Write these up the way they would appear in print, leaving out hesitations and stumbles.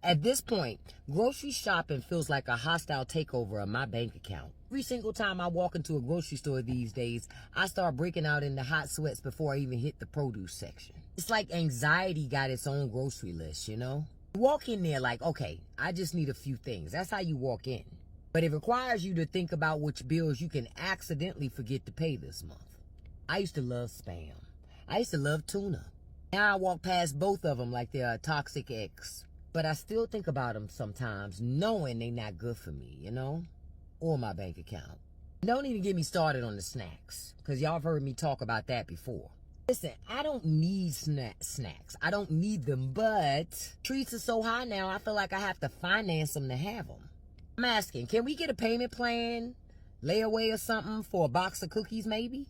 At this point, grocery shopping feels like a hostile takeover of my bank account. Every single time I walk into a grocery store these days, I start breaking out into hot sweats before I even hit the produce section. It's like anxiety got its own grocery list, you know? You walk in there like, okay, I just need a few things. That's how you walk in. But it requires you to think about which bills you can accidentally forget to pay this month. I used to love Spam. I used to love tuna. Now I walk past both of them like they're a toxic ex. But I still think about them sometimes, knowing they're not good for me, you know? Or my bank account. Don't even get me started on the snacks, because y'all have heard me talk about that before. Listen, I don't need snacks. I don't need them, but treats are so high now, I feel like I have to finance them to have them. I'm asking, can we get a payment plan, layaway or something for a box of cookies maybe?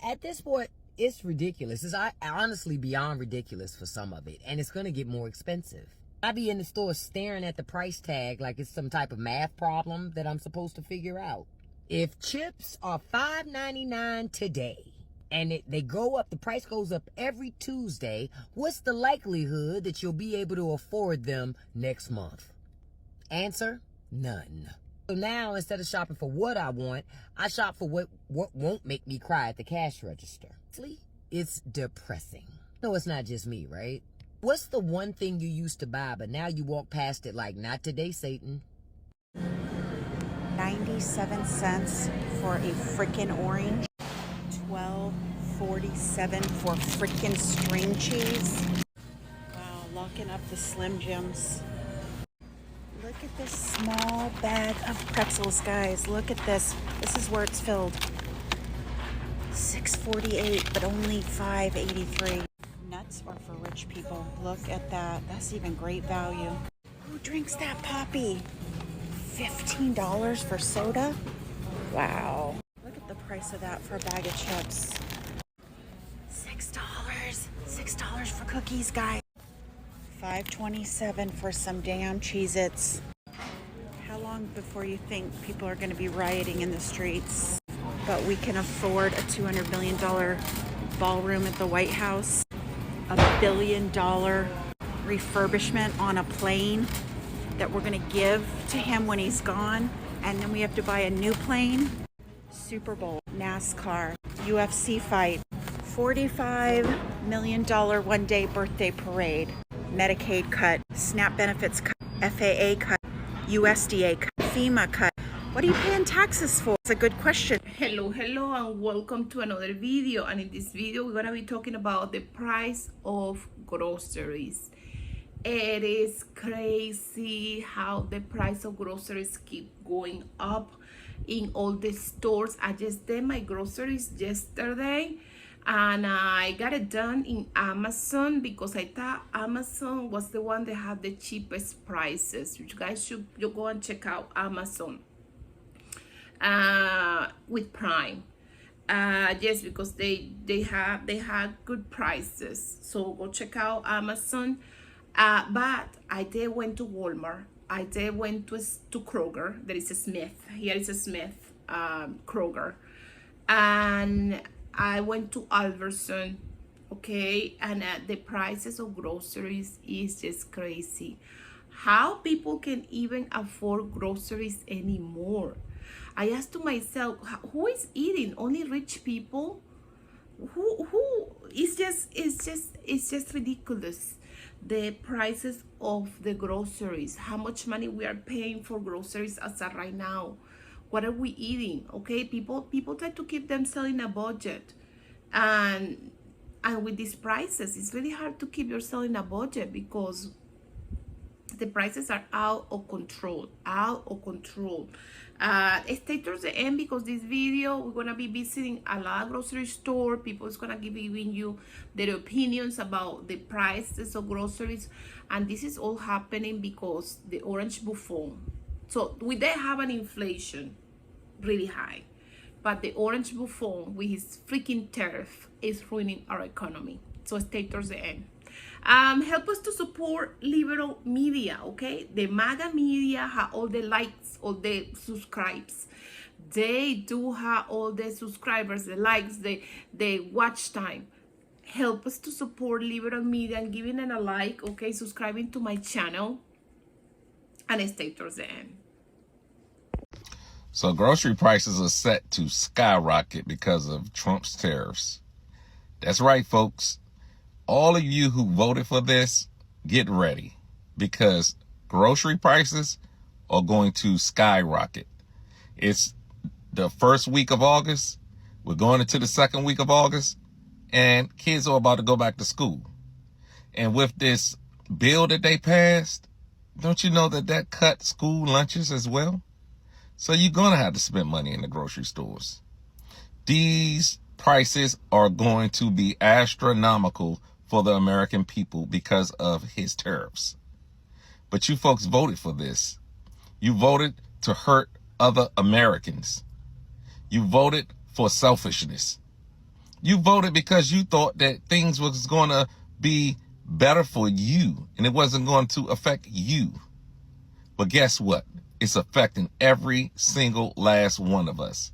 At this point, it's ridiculous. It's honestly beyond ridiculous for some of it, and it's going to get more expensive. I be in the store staring at the price tag like it's some type of math problem that I'm supposed to figure out. If chips are $5.99 today, and they go up, the price goes up every Tuesday, what's the likelihood that you'll be able to afford them next month? Answer, none. So now, instead of shopping for what I want, I shop for what won't make me cry at the cash register. It's depressing. No, it's not just me, right? What's the one thing you used to buy, but now you walk past it like, not today, Satan? 97 cents for a freaking orange. $12.47 for freaking string cheese. Wow, locking up the Slim Jims. Look at this small bag of pretzels, guys. Look at this. This is where it's filled. $6.48, but only $5.83. Nuts are for rich people. Look at that. That's even great value. Who drinks that poppy? $15 for soda? Wow. Look at the price of that for a bag of chips. $6. $6 for cookies, guys. $5.27 for some damn Cheez-Its. How long before you think people are going to be rioting in the streets? But we can afford a $200 million ballroom at the White House. $1 billion refurbishment on a plane that we're going to give to him when he's gone. And then we have to buy a new plane. Super Bowl, NASCAR, UFC fight, $45 million one-day birthday parade, Medicaid cut, SNAP benefits cut, FAA cut, USDA cut, FEMA cut. What are you paying taxes for? It's a good question. Hello and welcome to another video. And in this video we're gonna be talking about the price of groceries. It is crazy how the price of groceries keep going up in all the stores. I just did my groceries yesterday and I got it done in Amazon because I thought Amazon was the one that had the cheapest prices. You guys should go and check out Amazon with Prime, just because they had good prices. So go check out Amazon. But I did went to Walmart. I did went to Kroger. There is a Smith. Here is a Smith, Kroger, and I went to Albertson. Okay, and the prices of groceries is just crazy. How people can even afford groceries anymore? I asked to myself, who is eating? Only rich people? Who? It's just ridiculous. The prices of the groceries, how much money we are paying for groceries as of right now. What are we eating? Okay, people try to keep themselves in a budget, and with these prices, it's really hard to keep yourself in a budget because the prices are out of control. Stay towards the end because this video we're gonna be visiting a lot of grocery store. People is gonna be giving you their opinions about the prices of groceries, and this is all happening because the orange buffon. So we did have an inflation really high, but the orange buffon with his freaking tariff is ruining our economy. So stay towards the end. Help us to support liberal media, okay? The MAGA media have all the likes, all the subscribes. They do have all the subscribers, the likes, the watch time. Help us to support liberal media and giving it a like, okay? Subscribing to my channel. and stay towards the end. So grocery prices are set to skyrocket because of Trump's tariffs. That's right, folks. All of you who voted for this, get ready, because grocery prices are going to skyrocket. It's the first week of August. We're going into the second week of August, and kids are about to go back to school. And with this bill that they passed, don't you know that that cut school lunches as well? So you're going to have to spend money in the grocery stores. These prices are going to be astronomical for the American people because of his tariffs. But you folks voted for this. You voted to hurt other Americans. You voted for selfishness. You voted because you thought that things was going to be better for you and it wasn't going to affect you. But guess what? It's affecting every single last one of us.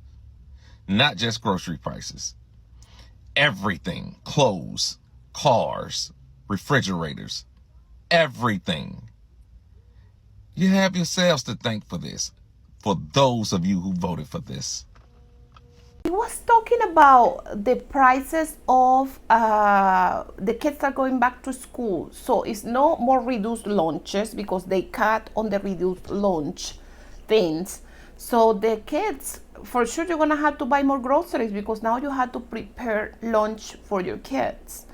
Not just grocery prices. Everything. Clothes, cars, refrigerators, everything. You have yourselves to thank for this, for those of you who voted for this. He was talking about the prices of the kids are going back to school. So it's no more reduced lunches because they cut on the reduced lunch things. So the kids, for sure, you're gonna have to buy more groceries because now you have to prepare lunch for your kids.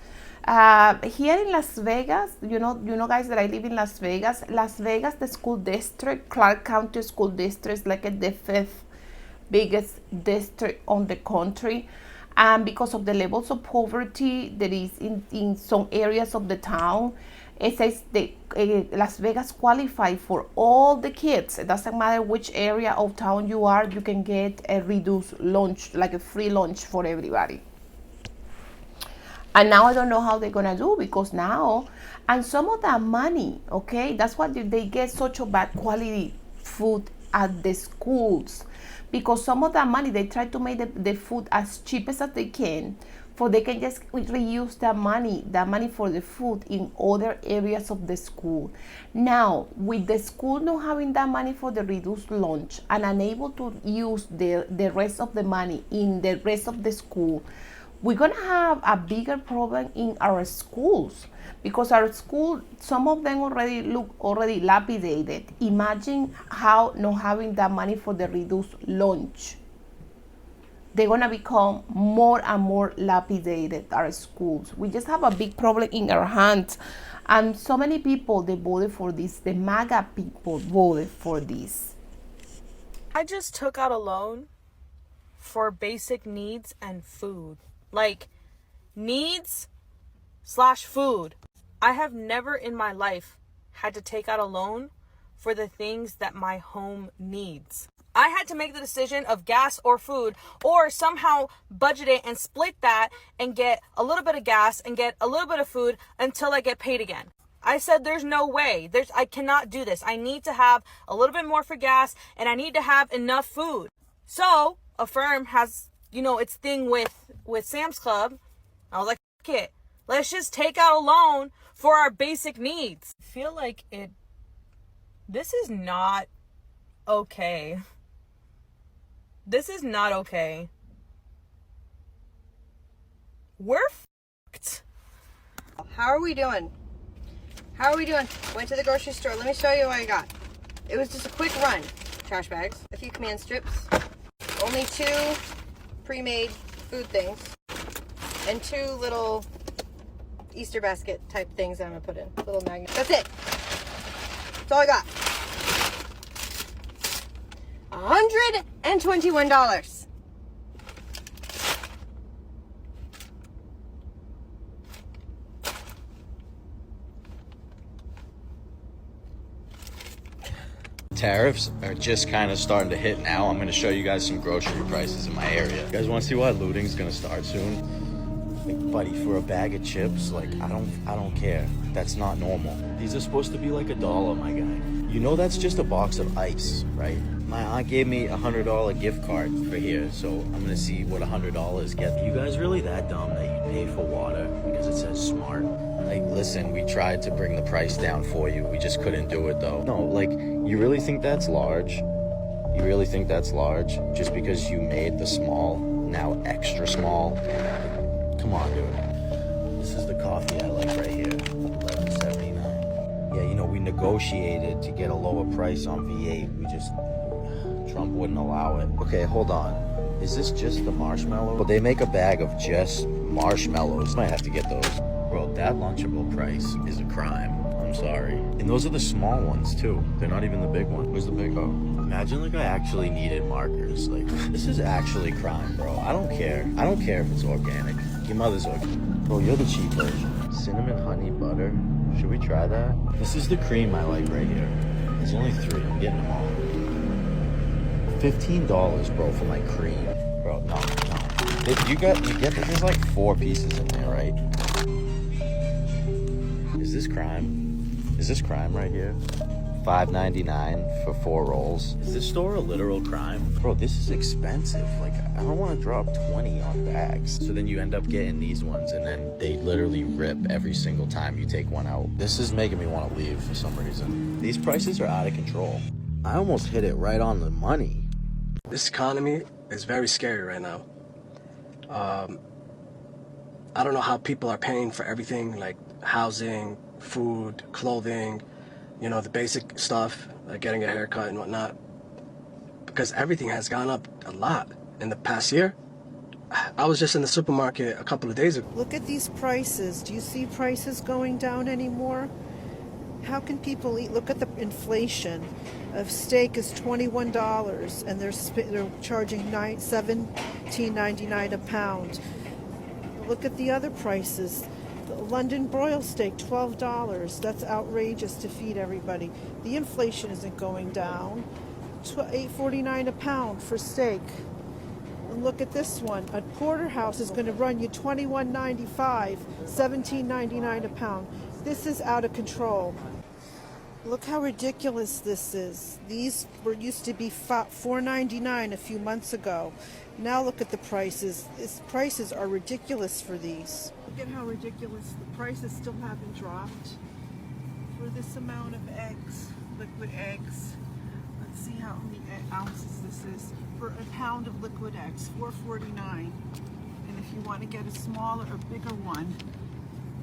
Here in Las Vegas, you know guys that I live in Las Vegas. Las Vegas, the school district, Clark County School District, is like the fifth biggest district on the country, and because of the levels of poverty that is in some areas of the town, it says Las Vegas qualify for all the kids. It doesn't matter which area of town you are, you can get a reduced lunch, like a free lunch for everybody. And now I don't know how they're gonna do, because now, and some of that money, okay, that's why they get such a bad quality food at the schools, because some of that money they try to make the food as cheap as they can, for they can just reuse that money for the food in other areas of the school. Now, with the school not having that money for the reduced lunch and unable to use the rest of the money in the rest of the school, we're gonna have a bigger problem in our schools, because our school, some of them look lapidated. Imagine how not having that money for the reduced lunch. They're gonna become more and more lapidated, our schools. We just have a big problem in our hands. And so many people, they voted for this. The MAGA people voted for this. I just took out a loan for basic needs and food. Like, needs/food. I have never in my life had to take out a loan for the things that my home needs. I had to make the decision of gas or food, or somehow budget it and split that and get a little bit of gas and get a little bit of food until I get paid again. I said, there's no way. I cannot do this. I need to have a little bit more for gas, and I need to have enough food. So Affirm has, its thing with Sam's Club. I was like, it. Let's just take out a loan for our basic needs. I feel like this is not okay. This is not okay. We're fucked. How are we doing? Went to the grocery store. Let me show you what I got. It was just a quick run. Trash bags, a few command strips, only 2 pre-made food things, and 2 little Easter basket type things that I'm gonna put in. Little magnets. That's it. That's all I got. $121. Tariffs are just kind of starting to hit now. I'm going to show you guys some grocery prices in my area. You guys want to see why looting's going to start soon? Like, buddy, for a bag of chips, like, I don't care. That's not normal. These are supposed to be like $1, my guy. You know that's just a box of ice, right? My aunt gave me a $100 gift card for here, so I'm gonna see what $100 gets. You guys really that dumb that you pay for water because it says smart? Like, listen, we tried to bring the price down for you. We just couldn't do it though. No, like, you really think that's large? You really think that's large? Just because you made the small now extra small? Come on, dude. This is the coffee I like right here, $11.79. Yeah, you know, we negotiated to get a lower price on V8. Trump wouldn't allow it. Okay, hold on. Is this just the marshmallow? Well, they make a bag of just marshmallows. Might have to get those. Bro, that Lunchable price is a crime. I'm sorry. And those are the small ones too. They're not even the big one. Where's the big one? Imagine like I actually needed markers. Like, this is actually crime, bro. I don't care. I don't care if it's organic. Your mother's organic. Bro, you're the cheap version. Cinnamon honey butter. Should we try that? This is the cream I like right here. There's only 3. I'm getting them all. $15, bro, for my cream. Bro, no. You get that there's like 4 pieces in there, right? Is this crime? Is this crime right here? $5.99 for 4 rolls. Is this store a literal crime? Bro, this is expensive. Like, I don't want to drop 20 on bags. So then you end up getting these ones, and then they literally rip every single time you take one out. This is making me want to leave for some reason. These prices are out of control. I almost hit it right on the money. This economy is very scary right now. I don't know how people are paying for everything, like housing, food, clothing, you know, the basic stuff, like getting a haircut and whatnot. Because everything has gone up a lot in the past year. I was just in the supermarket a couple of days ago. Look at these prices. Do you see prices going down anymore? How can people eat? Look at the inflation. A steak is $21 and they're charging $17.99 a pound. Look at the other prices. The London broil steak, $12. That's outrageous to feed everybody. The inflation isn't going down. $8.49 a pound for steak. And look at this one. A porterhouse is going to run you $21.95, $17.99 a pound. This is out of control. Look how ridiculous this is. These used to be $4.99 a few months ago. Now look at the prices. Prices are ridiculous for these. Look at how ridiculous the prices still haven't dropped for this amount of eggs, liquid eggs. Let's see how many ounces this is. For a pound of liquid eggs, $4.49. And if you want to get a smaller or bigger one,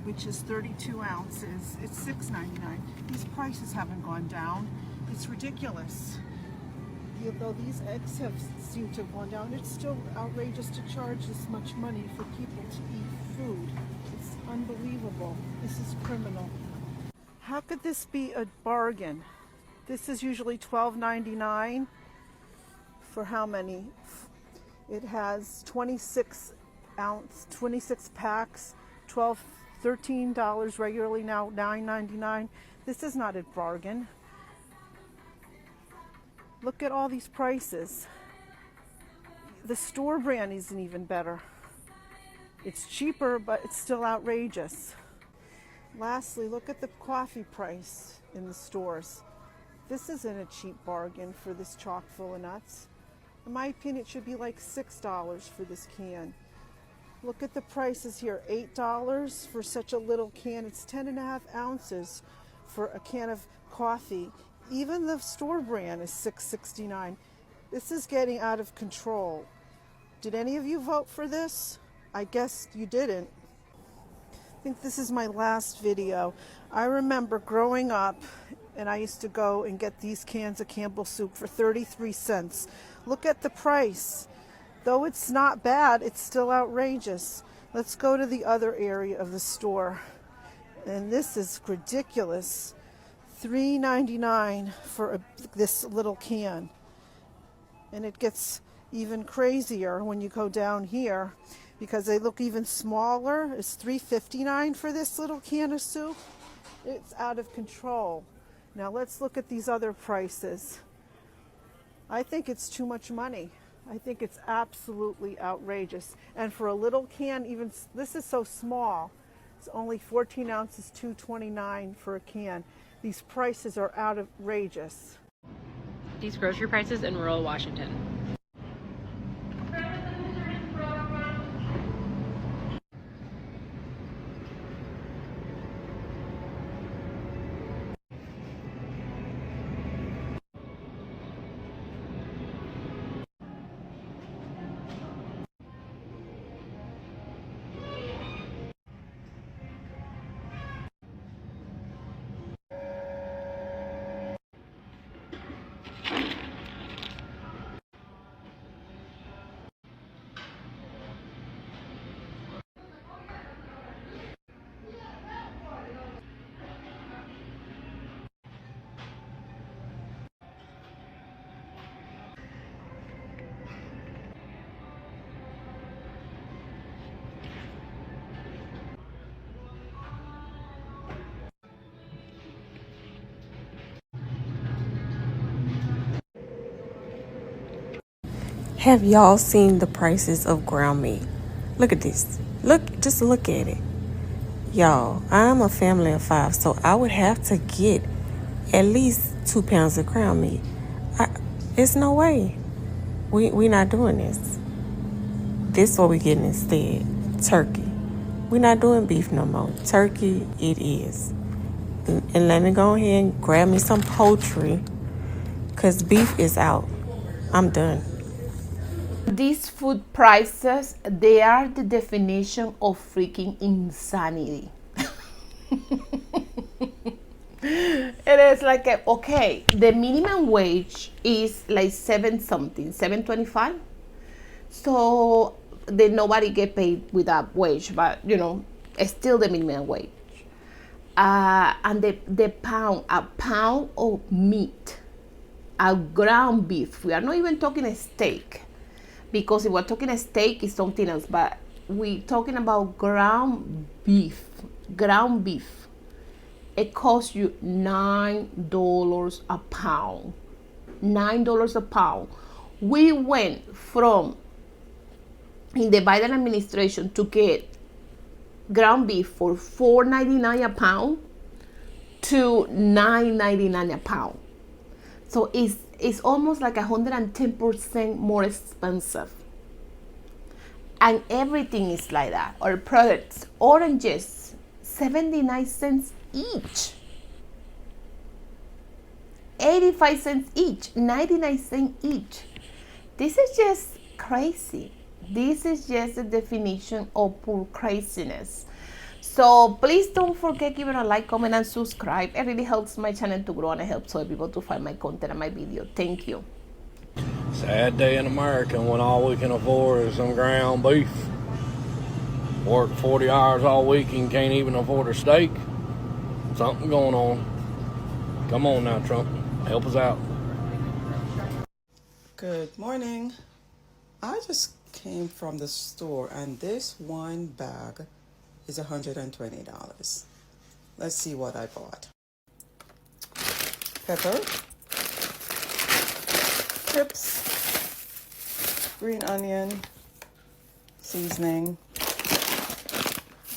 which is 32 ounces, it's $6.99. These prices haven't gone down. It's ridiculous. Though these eggs have seemed to have gone down, it's still outrageous to charge this much money for people to eat food. It's unbelievable. This is criminal. How could this be a bargain? This is usually $12.99 for how many? It has 26 packs, $13 regularly, now $9.99. This is not a bargain. Look at all these prices. The store brand isn't even better. It's cheaper, but it's still outrageous. Lastly, look at the coffee price in the stores. This isn't a cheap bargain for this chock full of nuts. In my opinion, it should be like $6 for this can. Look at the prices here, $8 for such a little can. It's 10.5 ounces for a can of coffee. Even the store brand is $6.69. This is getting out of control. Did any of you vote for this? I guess you didn't. I think this is my last video. I remember growing up and I used to go and get these cans of Campbell's soup for 33 cents. Look at the price. Though it's not bad, it's still outrageous. Let's go to the other area of the store. And this is ridiculous. $3.99 for this little can. And it gets even crazier when you go down here because they look even smaller. It's $3.59 for this little can of soup. It's out of control. Now let's look at these other prices. I think it's too much money. I think it's absolutely outrageous. And for a little can, even this is so small. It's only 14 ounces, $2.29 for a can. These prices are outrageous. These grocery prices in rural Washington. Have y'all seen the prices of ground meat? Look at this. Just look at it. Y'all, I'm a family of 5, so I would have to get at least 2 pounds of ground meat. It's no way. We not doing this. This is what we getting instead. Turkey. We not doing beef no more. Turkey it is. And let me go ahead and grab me some poultry, because beef is out. I'm done. These food prices, they are the definition of freaking insanity. It is like, okay, the minimum wage is like 7.25. So then nobody get paid with that wage, but it's still the minimum wage. And a pound of meat, a ground beef. We are not even talking a steak, because if we're talking a steak, it's something else. But we're talking about ground beef. Ground beef. It costs you $9 a pound. $9 a pound. We went from, in the Biden administration, to get ground beef for $4.99 a pound to $9.99 a pound. So it's almost like 110% more expensive. And everything is like that. Our products, oranges, 79 cents each. 85 cents each, 99 cents each. This is just crazy. This is just the definition of pure craziness. So please don't forget giving a like, comment, and subscribe. It really helps my channel to grow, and it helps other people to find my content and my video. Thank you. Sad day in America when all we can afford is some ground beef. Work 40 hours all week and can't even afford a steak. Something going on. Come on now, Trump. Help us out. Good morning. I just came from the store and this one bag is $120. Let's see what I bought. Pepper, chips, green onion, seasoning,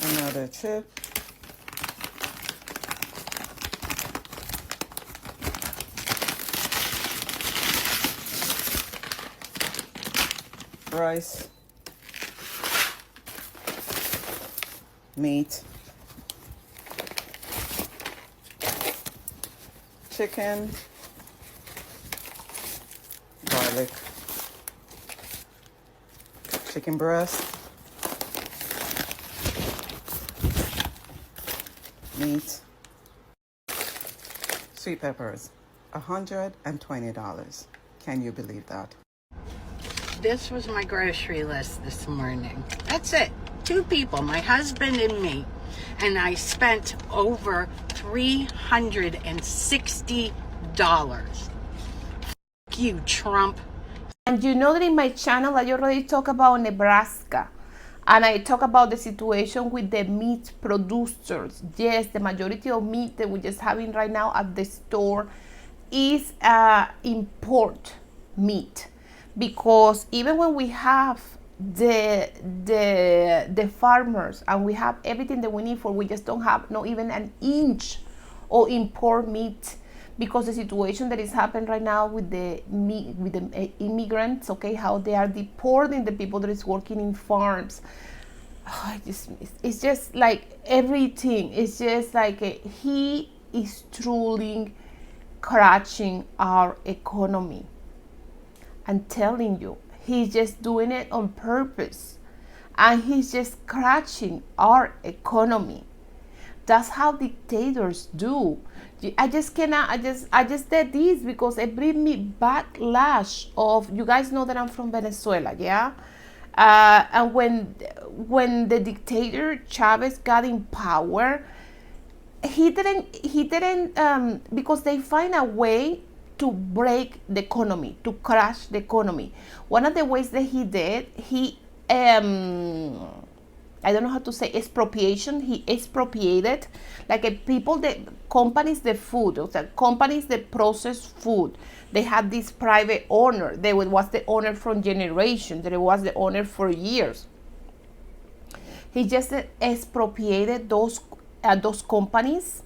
another chip, rice, meat, chicken, garlic, chicken breast, meat, sweet peppers, $120. Can you believe that? This was my grocery list this morning. That's it. 2 people, my husband and me. And I spent over $360. F you, Trump. And you know that in my channel I already talk about Nebraska. And I talk about the situation with the meat producers. Yes, the majority of meat that we're just having right now at the store is import meat. Because even when we have the farmers and we have everything that we need for, we just don't have not even an inch or import meat, because the situation that is happening right now with the immigrants, okay, how they are deporting the people that is working in farms. It's just like everything. It's just like he is truly crashing our economy. I'm telling you, he's just doing it on purpose, and he's just crashing our economy. That's how dictators do. I just cannot. I just did this because it brings me backlash of. You guys know that I'm from Venezuela, yeah. And when the dictator Chavez got in power, he didn't because they find a way to break the economy, to crash the economy. One of the ways that he did, I don't know how to say expropriation. He expropriated, like people, the companies, the food, companies that process food. They had this private owner. They was the owner from generations. They was the owner for years. He just expropriated those companies,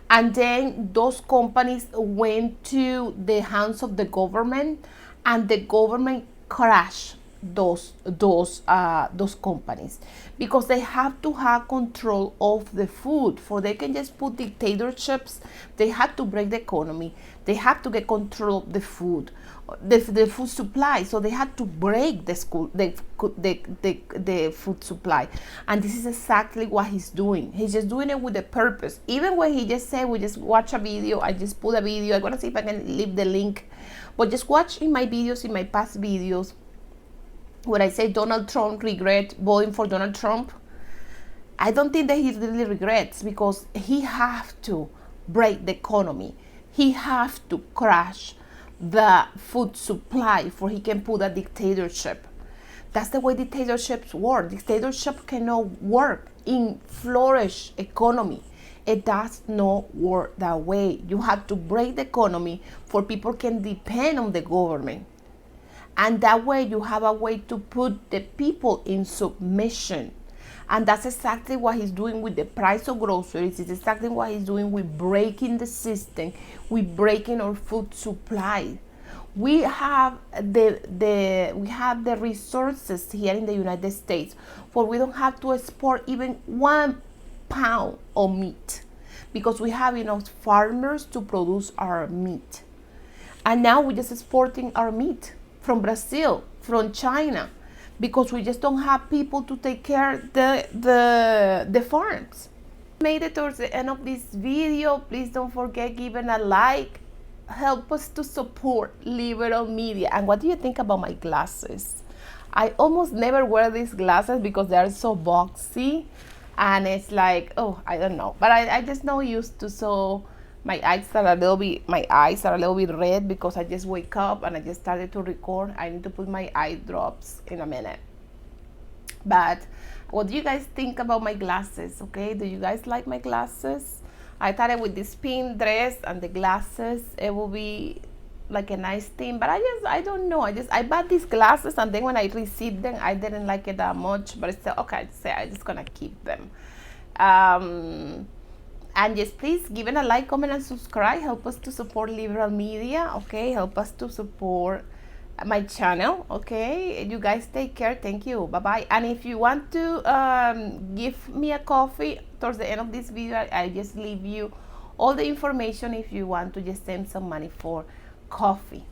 and then those companies went to the hands of the government, and the government crashed those companies, because they have to have control of the food. For they can just put dictatorships, they have to break the economy. They have to get control of the food, the food supply. So they had to break the food supply, and this is exactly what he's doing. He's just doing it with a purpose. Even when he just said, we just watch a video, I just put a video. I'm gonna see if I can leave the link, but just watch in my videos, in my past videos, when I say Donald Trump regret voting for Donald Trump. I don't think that he really regrets, because he have to break the economy. He have to crash the food supply for he can put a dictatorship. That's the way dictatorships work. Dictatorship cannot work in flourish economy. It does not work that way. You have to break the economy for people can depend on the government. And that way you have a way to put the people in submission. And that's exactly what he's doing with the price of groceries. It's exactly what he's doing with breaking the system, with breaking our food supply. We have the resources here in the United States, for we don't have to export even 1 pound of meat, because we have enough farmers to produce our meat. And now we're just exporting our meat from Brazil, from China, because we just don't have people to take care of the farms. Made it towards the end of this video. Please don't forget giving a like. Help us to support liberal media. And what do you think about my glasses? I almost never wear these glasses because they are so boxy, and it's like, oh, I don't know, but I just not used to. So my eyes are a little bit red because I just wake up and I just started to record. I need to put my eye drops in a minute. But what do you guys think about my glasses? Okay, do you guys like my glasses? I thought it with this pink dress and the glasses, it will be like a nice thing. But I don't know. I bought these glasses, and then when I received them, I didn't like it that much. But I said, okay, I'm just gonna keep them. And just please give it a like, comment, and subscribe. Help us to support liberal media, okay? Help us to support my channel, okay? You guys take care. Thank you. Bye-bye. And if you want to give me a coffee towards the end of this video, I just leave you all the information if you want to just send some money for coffee.